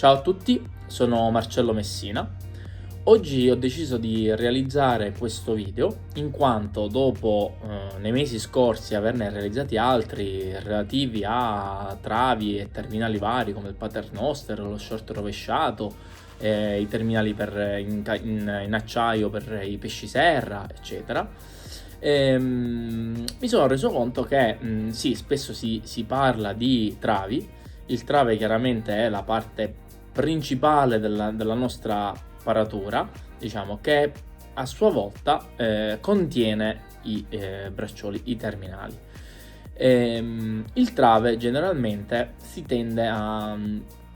Ciao a tutti, sono Marcello Messina. Oggi ho deciso di realizzare questo video in quanto dopo nei mesi scorsi averne realizzati altri relativi a travi e terminali vari come il paternoster, lo short rovesciato, i terminali in acciaio per i pesci serra, eccetera. Mi sono reso conto che sì, spesso si parla di travi. Il trave chiaramente è la parte principale della nostra paratura, diciamo, che a sua volta contiene i braccioli, i terminali. Il trave generalmente si tende a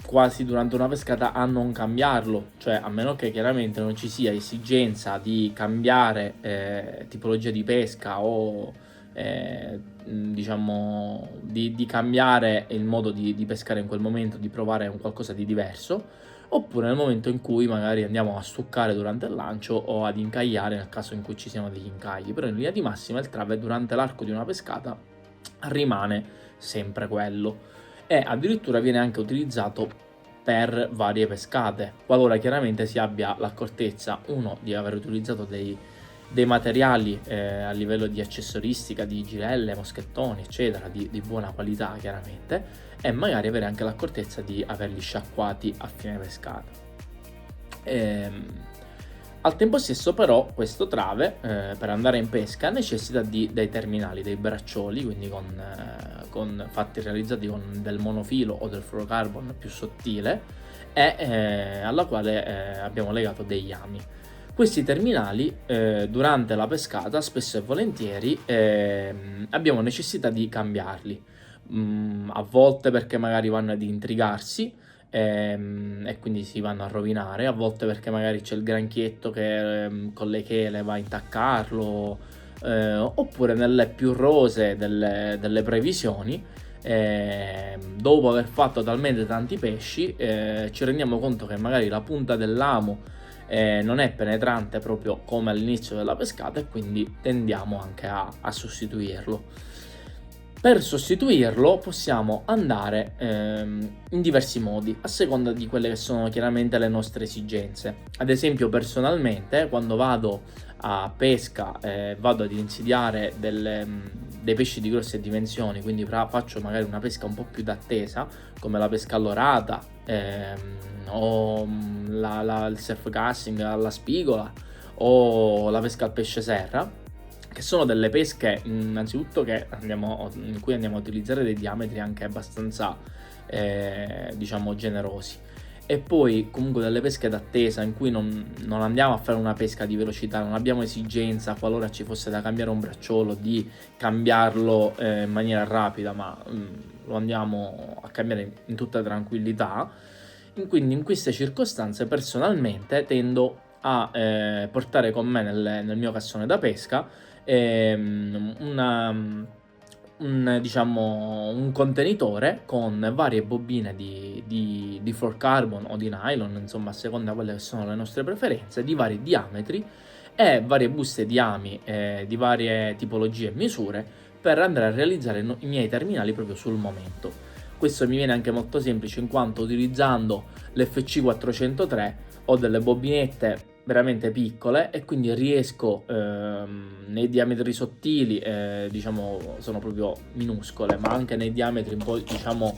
quasi durante una pescata a non cambiarlo, cioè a meno che chiaramente non ci sia esigenza di cambiare tipologia di pesca o diciamo di cambiare il modo di pescare in quel momento, di provare un qualcosa di diverso, oppure nel momento in cui magari andiamo a stuccare durante il lancio o ad incagliare nel caso in cui ci siano degli incagli. Però in linea di massima il trave durante l'arco di una pescata rimane sempre quello e addirittura viene anche utilizzato per varie pescate, qualora chiaramente si abbia l'accortezza di aver utilizzato dei materiali a livello di accessoristica, di girelle, moschettoni eccetera, di buona qualità chiaramente, e magari avere anche l'accortezza di averli sciacquati a fine pescata. Al tempo stesso però questo trave per andare in pesca necessita dei terminali, dei braccioli, quindi realizzati con del monofilo o del fluorocarbon più sottile e alla quale abbiamo legato degli ami. Questi terminali durante la pescata spesso e volentieri abbiamo necessità di cambiarli, a volte perché magari vanno ad intrigarsi e quindi si vanno a rovinare, a volte perché magari c'è il granchietto che con le chele va a intaccarlo, oppure nelle più rose delle previsioni, dopo aver fatto talmente tanti pesci ci rendiamo conto che magari la punta dell'amo non è penetrante proprio come all'inizio della pescata e quindi tendiamo anche a sostituirlo. Per sostituirlo possiamo andare in diversi modi, a seconda di quelle che sono chiaramente le nostre esigenze. Ad esempio, personalmente, quando vado a pesca vado ad insidiare dei pesci di grosse dimensioni, quindi faccio magari una pesca un po' più d'attesa, come la pesca all'orata o il surf casting alla spigola o la pesca al pesce serra, che sono delle pesche innanzitutto in cui andiamo a utilizzare dei diametri anche abbastanza diciamo generosi, e poi comunque delle pesche d'attesa in cui non andiamo a fare una pesca di velocità, non abbiamo esigenza, qualora ci fosse da cambiare un bracciolo, di cambiarlo in maniera rapida, ma lo andiamo a cambiare in tutta tranquillità. Quindi in queste circostanze personalmente tendo a portare con me nel mio cassone da pesca un contenitore con varie bobine di fluorocarbon o di nylon, insomma a seconda di quelle che sono le nostre preferenze, di vari diametri, e varie buste di ami di varie tipologie e misure per andare a realizzare i miei terminali proprio sul momento. Questo mi viene anche molto semplice in quanto utilizzando l'FC 403 ho delle bobinette veramente piccole e quindi riesco nei diametri sottili, diciamo sono proprio minuscole, ma anche nei diametri un po' diciamo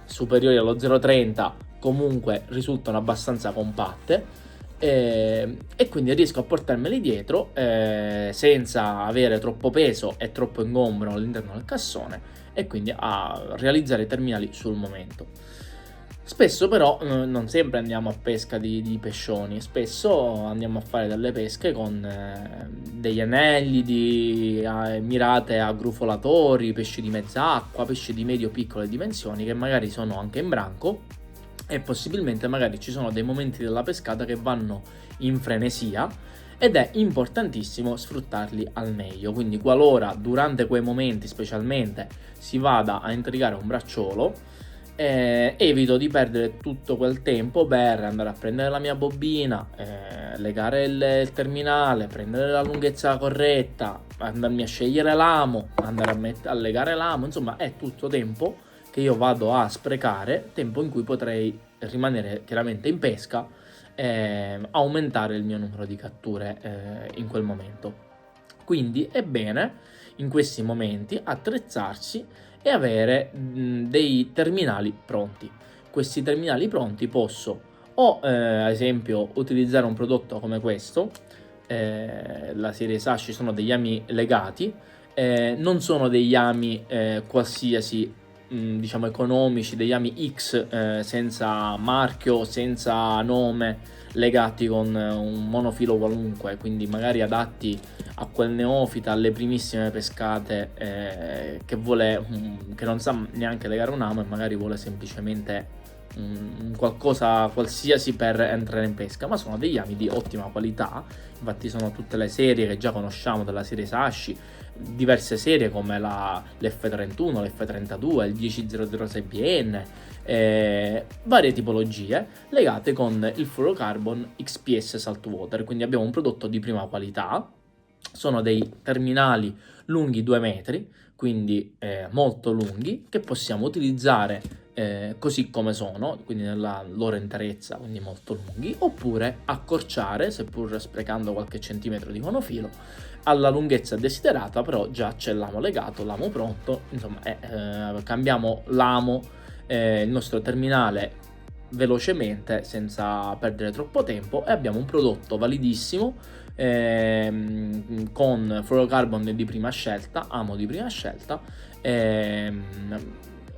superiori allo 0,30 comunque risultano abbastanza compatte, e quindi riesco a portarmeli dietro senza avere troppo peso e troppo ingombro all'interno del cassone, e quindi a realizzare i terminali sul momento. Spesso però non sempre andiamo a pesca di pescioni, spesso andiamo a fare delle pesche con degli anelli mirate a grufolatori, pesci di mezz'acqua, pesci di medio-piccole dimensioni che magari sono anche in branco, e possibilmente magari ci sono dei momenti della pescata che vanno in frenesia ed è importantissimo sfruttarli al meglio. Quindi qualora durante quei momenti specialmente si vada a intrigare un bracciolo, evito di perdere tutto quel tempo per andare a prendere la mia bobina, legare il terminale, prendere la lunghezza corretta, andarmi a scegliere l'amo, andare a legare l'amo, insomma è tutto tempo che io vado a sprecare, tempo in cui potrei rimanere chiaramente in pesca e aumentare il mio numero di catture in quel momento. Quindi è bene in questi momenti attrezzarsi e avere dei terminali pronti. Questi terminali pronti posso o ad esempio utilizzare un prodotto come questo, la serie Sashi sono degli ami legati, non sono degli ami qualsiasi, diciamo economici, degli ami X senza marchio, senza nome, legati con un monofilo qualunque, quindi magari adatti a quel neofita, alle primissime pescate che non sa neanche legare un amo e magari vuole semplicemente qualcosa qualsiasi per entrare in pesca, ma sono degli ami di ottima qualità. Infatti sono tutte le serie che già conosciamo della serie Sashi, diverse serie come l'F31, l'F32, il 10006BN, varie tipologie legate con il fluorocarbon XPS Saltwater. Quindi abbiamo un prodotto di prima qualità, sono dei terminali lunghi 2 metri, quindi molto lunghi, che possiamo utilizzare così come sono, quindi nella loro interezza, quindi molto lunghi, oppure accorciare, seppur sprecando qualche centimetro di monofilo, alla lunghezza desiderata, però già c'è l'amo legato, l'amo pronto, insomma cambiamo l'amo, il nostro terminale velocemente senza perdere troppo tempo e abbiamo un prodotto validissimo con fluorocarbon di prima scelta, amo di prima scelta,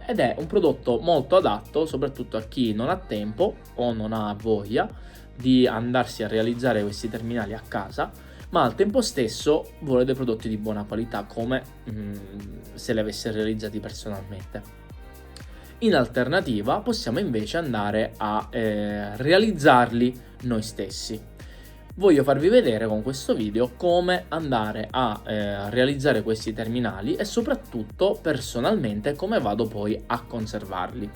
ed è un prodotto molto adatto soprattutto a chi non ha tempo o non ha voglia di andarsi a realizzare questi terminali a casa, ma al tempo stesso vuole dei prodotti di buona qualità come se li avesse realizzati personalmente. In alternativa possiamo invece andare a realizzarli noi stessi. Voglio farvi vedere con questo video come andare a realizzare questi terminali e soprattutto personalmente come vado poi a conservarli.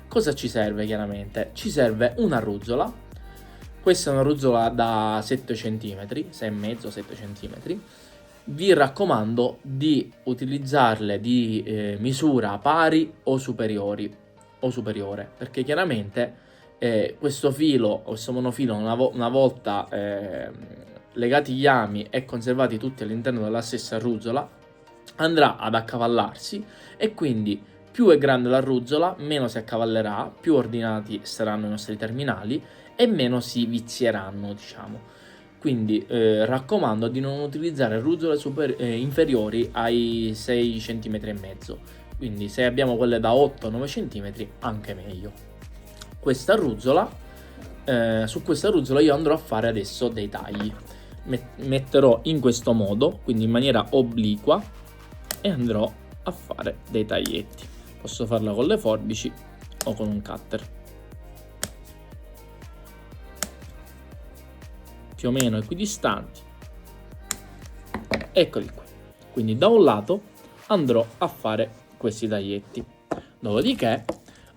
Cosa ci serve chiaramente? Ci serve una ruzzola. Questa è una ruzzola da 7 cm, 6,5-7 cm. Vi raccomando di utilizzarle di misura pari o superiore, perché chiaramente questo monofilo una volta legati gli ami e conservati tutti all'interno della stessa ruzzola andrà ad accavallarsi, e quindi più è grande la ruzzola meno si accavallerà, più ordinati saranno i nostri terminali e meno si vizieranno, diciamo. Quindi raccomando di non utilizzare ruzzole inferiori ai 6 cm e mezzo, quindi se abbiamo quelle da 8-9 cm anche meglio. Questa ruzzola, su questa ruzzola io andrò a fare adesso dei tagli. Metterò in questo modo, quindi in maniera obliqua, e andrò a fare dei taglietti. Posso farla con le forbici o con un cutter, più o meno equidistanti. Eccoli qui. Quindi da un lato andrò a fare questi taglietti, dopodiché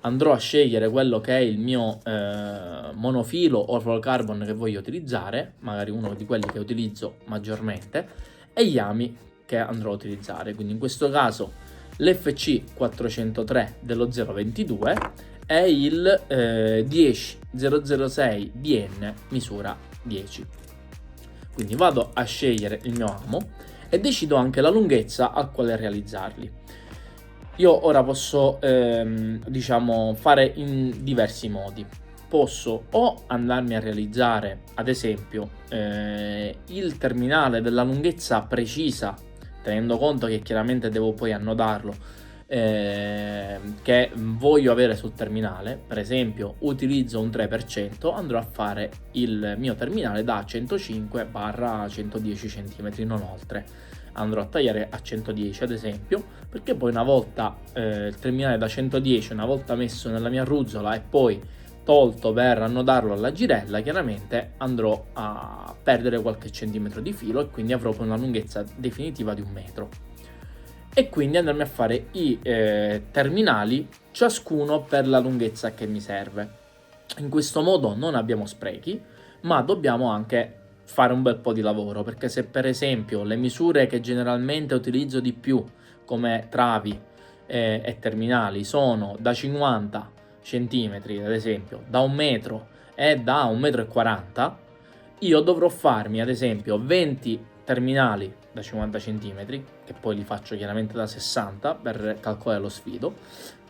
andrò a scegliere quello che è il mio monofilo o fluorocarbon che voglio utilizzare, magari uno di quelli che utilizzo maggiormente, e gli ami che andrò a utilizzare. Quindi in questo caso l'FC 403 dello 022 è il 10006 BN misura 10. Quindi vado a scegliere il mio amo e decido anche la lunghezza al quale realizzarli. Io ora posso diciamo fare in diversi modi. Posso o andarmi a realizzare ad esempio il terminale della lunghezza precisa, tenendo conto che chiaramente devo poi annodarlo, che voglio avere sul terminale. Per esempio utilizzo un 3%, andrò a fare il mio terminale da 105-110 cm, non oltre. Andrò a tagliare a 110 ad esempio, perché poi una volta il terminale da 110, una volta messo nella mia ruzzola e poi tolto per annodarlo alla girella, chiaramente andrò a perdere qualche centimetro di filo e quindi avrò poi una lunghezza definitiva di 1 metro. E quindi andarmi a fare i terminali ciascuno per la lunghezza che mi serve. In questo modo non abbiamo sprechi, ma dobbiamo anche fare un bel po' di lavoro, perché se per esempio le misure che generalmente utilizzo di più come travi e terminali sono da 50, centimetri, ad esempio, da 1 metro e da 1,40 m, io dovrò farmi ad esempio 20 terminali da 50 centimetri, che poi li faccio chiaramente da 60 per calcolare lo sfido,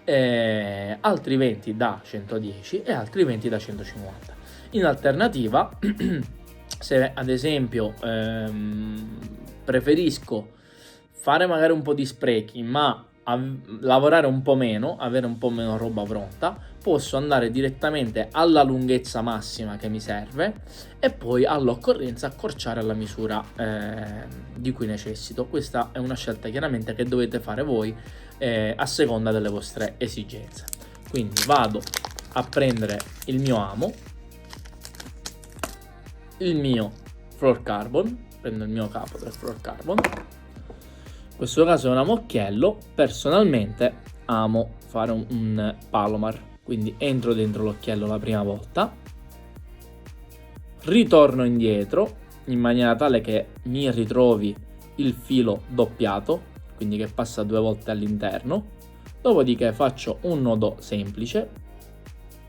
altri 20 da 110 e altri 20 da 150. In alternativa, se ad esempio preferisco fare magari un po' di sprechi, ma lavorare un po' meno, avere un po' meno roba pronta, posso andare direttamente alla lunghezza massima che mi serve e poi all'occorrenza accorciare alla misura di cui necessito. Questa è una scelta chiaramente che dovete fare voi a seconda delle vostre esigenze. Quindi vado a prendere il mio amo, il mio fluorocarbon, prendo il mio capo del fluorocarbon. In questo caso è un amocchiello. Personalmente amo fare un palomar, quindi entro dentro l'occhiello la prima volta, ritorno indietro in maniera tale che mi ritrovi il filo doppiato, quindi che passa 2 volte all'interno, dopodiché faccio un nodo semplice,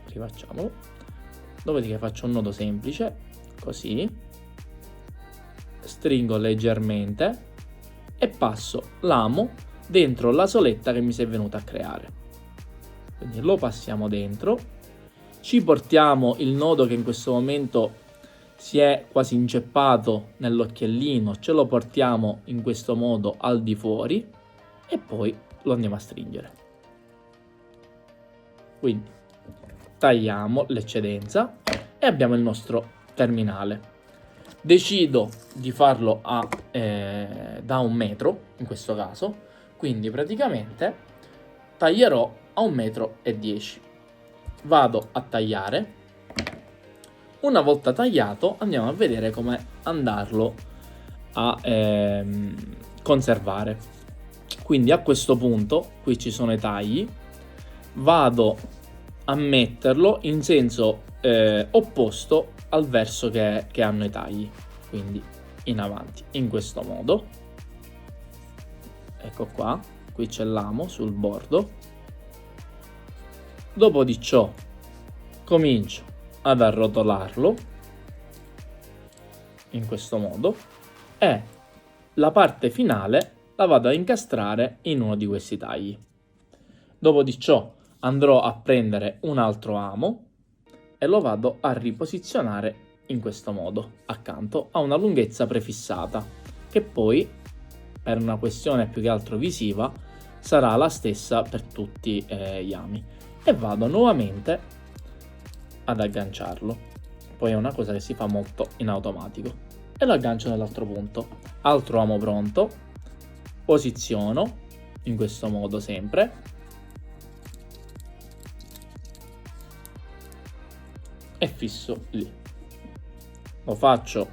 rifacciamolo, dopodiché faccio un nodo semplice, così, stringo leggermente e passo l'amo dentro la soletta che mi si è venuta a creare. Quindi lo passiamo dentro, ci portiamo il nodo che in questo momento si è quasi inceppato nell'occhiellino, ce lo portiamo in questo modo al di fuori e poi lo andiamo a stringere. Quindi tagliamo l'eccedenza e abbiamo il nostro terminale. Decido di farlo da 1 metro in questo caso, quindi praticamente taglierò a 1,10 m. Vado a tagliare. Una volta tagliato andiamo a vedere come andarlo a conservare. Quindi a questo punto qui ci sono i tagli, vado a metterlo in senso opposto al verso che hanno i tagli, quindi in avanti, in questo modo. Ecco qua, qui c'è l'amo sul bordo. Dopo di ciò comincio ad arrotolarlo in questo modo e la parte finale la vado a incastrare in uno di questi tagli. Dopo di ciò andrò a prendere un altro amo e lo vado a riposizionare in questo modo accanto a una lunghezza prefissata, che poi per una questione più che altro visiva sarà la stessa per tutti gli ami, e vado nuovamente ad agganciarlo. Poi è una cosa che si fa molto in automatico e lo aggancio nell'altro punto. Altro amo pronto, posiziono in questo modo sempre e fisso lì. Lo faccio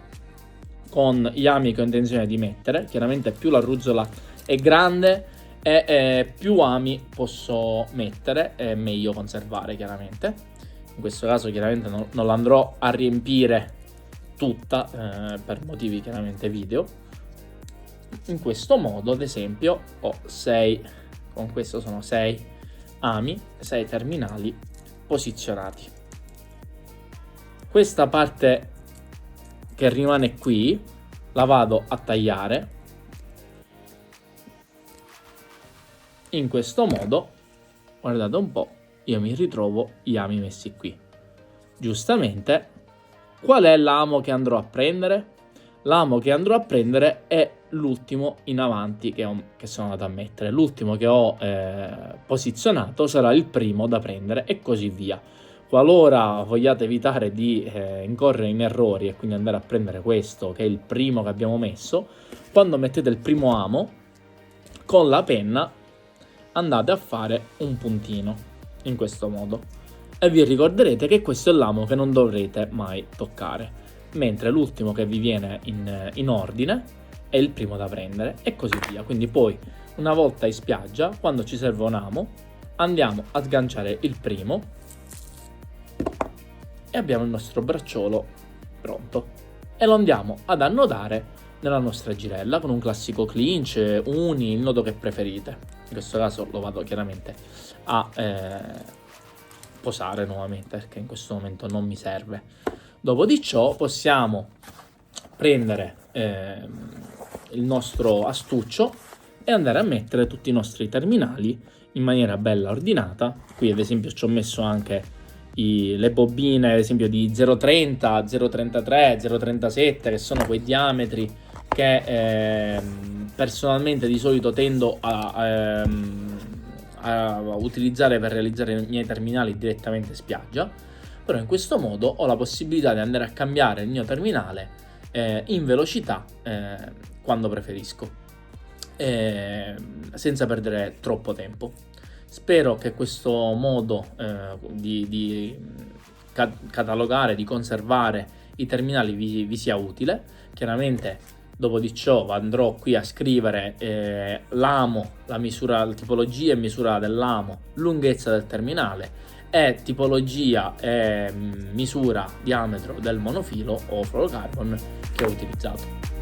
con gli ami che ho intenzione di mettere. Chiaramente più la ruzzola è grande e più ami posso mettere e meglio conservare chiaramente. In questo caso chiaramente non l'andrò a riempire tutta per motivi chiaramente video. In questo modo ad esempio ho 6, con questo sono 6 ami, 6 terminali posizionati. Questa parte che rimane qui la vado a tagliare in questo modo. Guardate un po', io mi ritrovo gli ami messi qui. Giustamente, qual è l'amo che andrò a prendere? L'amo che andrò a prendere è l'ultimo in avanti che sono andato a mettere. L'ultimo che ho posizionato sarà il primo da prendere e così via. Qualora vogliate evitare di incorrere in errori e quindi andare a prendere questo che è il primo che abbiamo messo, quando mettete il primo amo con la penna andate a fare un puntino in questo modo e vi ricorderete che questo è l'amo che non dovrete mai toccare, mentre l'ultimo che vi viene in ordine è il primo da prendere e così via. Quindi poi una volta in spiaggia, quando ci serve un amo, andiamo a sganciare il primo e abbiamo il nostro bracciolo pronto e lo andiamo ad annodare nella nostra girella con un classico clinch, uni, il nodo che preferite. In questo caso lo vado chiaramente a posare nuovamente, perché in questo momento non mi serve. Dopo di ciò possiamo prendere il nostro astuccio e andare a mettere tutti i nostri terminali in maniera bella ordinata. Qui ad esempio ci ho messo anche le bobine, ad esempio di 0,30, 0,33, 0,37, che sono quei diametri che personalmente di solito tendo a utilizzare per realizzare i miei terminali direttamente in spiaggia, però in questo modo ho la possibilità di andare a cambiare il mio terminale in velocità quando preferisco, senza perdere troppo tempo. Spero che questo modo di catalogare, di conservare i terminali vi sia utile. Chiaramente dopo di ciò andrò qui a scrivere l'amo, la tipologia e misura dell'amo, lunghezza del terminale e tipologia e misura diametro del monofilo o fluorocarbon che ho utilizzato.